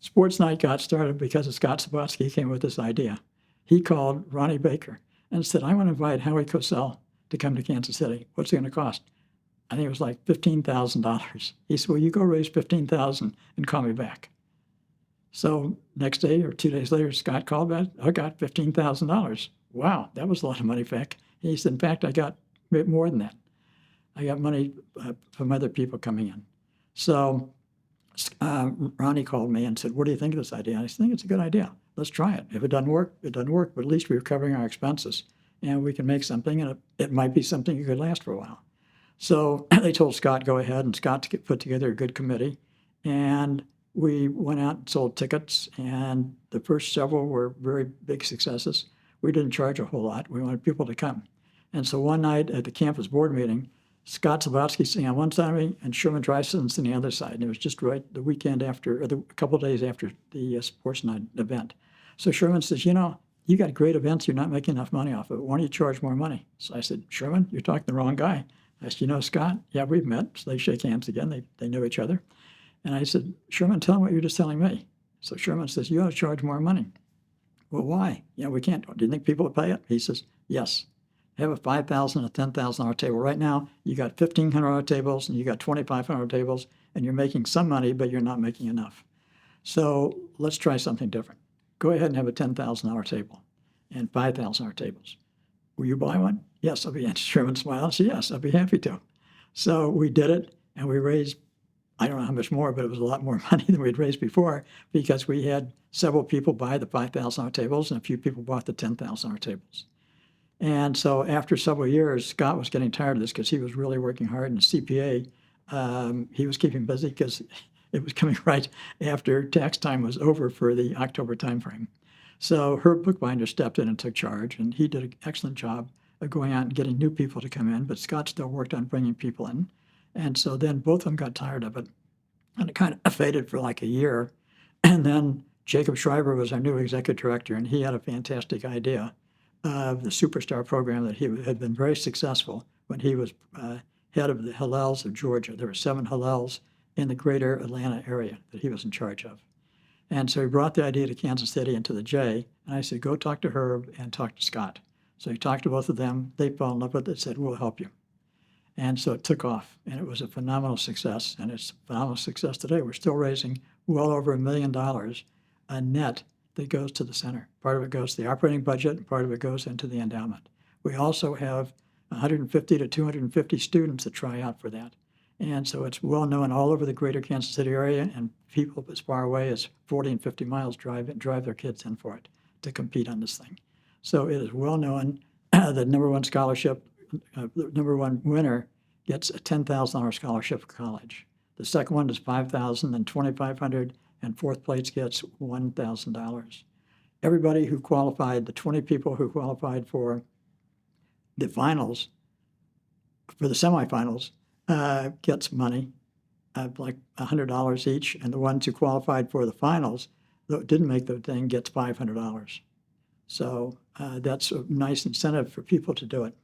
SportsNite got started because Scott Sabatsky came with this idea. He called Ronnie Baker and said, I want to invite Howie Cosell to come to Kansas City. What's it going to cost? I think it was like $15,000. He said, well, you go raise $15,000 and call me back. So next day or 2 days later, Scott called back, I got $15,000. Wow, that was a lot of money back. He said, in fact, I got a bit more than that. I got money from other people coming in. So Ronnie called me and said, what do you think of this idea? I think it's a good idea. Let's try it. If it doesn't work, it doesn't work, but at least we're covering our expenses and we can make something, and it might be something that could last for a while. So they told Scott, go ahead, and Scott put together a good committee, and we went out and sold tickets, and the first several were very big successes. We didn't charge a whole lot. We wanted people to come. And so one night at the campus board meeting, Scott Sabatsky sitting on one side of me and Sherman Dryson sitting on the other side. And it was just right the weekend after, or a couple of days after the SportsNite event. So Sherman says, you know, you got great events, you're not making enough money off of it. Why don't you charge more money? So I said, Sherman, you're talking to the wrong guy. I said, you know, Scott, yeah, we've met. So they shake hands again. They know each other. And I said, Sherman, tell him what you're just telling me. So Sherman says, you ought to charge more money. Well, why? Yeah, we can't. Do you think people will pay it? He says, yes. Have a $5,000 and a $10,000 table. Right now, you got $1,500 tables and you got $2,500 tables, and you're making some money, but you're not making enough. So let's try something different. Go ahead and have a $10,000 table and $5,000 tables. Will you buy one? Yes, I'll be. And Sherman smiled and said, yes, I'll be happy to. So we did it, and we raised, I don't know how much more, but it was a lot more money than we'd raised before, because we had several people buy the $5,000 tables and a few people bought the $10,000 tables. And so after several years, Scott was getting tired of this because he was really working hard, and CPA, he was keeping busy because it was coming right after tax time was over for the October timeframe. So Herb Bookbinder stepped in and took charge, and he did an excellent job of going out and getting new people to come in, but Scott still worked on bringing people in. And so then both of them got tired of it, and it kind of faded for like a year. And then Jacob Schreiber was our new executive director, and he had a fantastic idea of the SuperStar program that he had been very successful when he was head of the Hillels of Georgia. There were 7 Hillels in the greater Atlanta area that he was in charge of. And so he brought the idea to Kansas City and to the J, and I said, go talk to Herb and talk to Scott. So he talked to both of them. They fell in love with it, said, we'll help you. And so it took off, and it was a phenomenal success, and it's a phenomenal success today. We're still raising well over $1 million a net that goes to the center. Part of it goes to the operating budget, and part of it goes into the endowment. We also have 150 to 250 students that try out for that. And so it's well known all over the greater Kansas City area, and people as far away as 40 and 50 miles drive their kids in for it to compete on this thing. So it is well known. The number one scholarship, the number one winner gets a $10,000 scholarship for college. The second one is $5,000 and $2,500, and fourth place gets $1,000. Everybody who qualified, the 20 people who qualified for the finals, for the semifinals, gets money, like $100 each, and the ones who qualified for the finals, that didn't make the thing, gets $500. So that's a nice incentive for people to do it.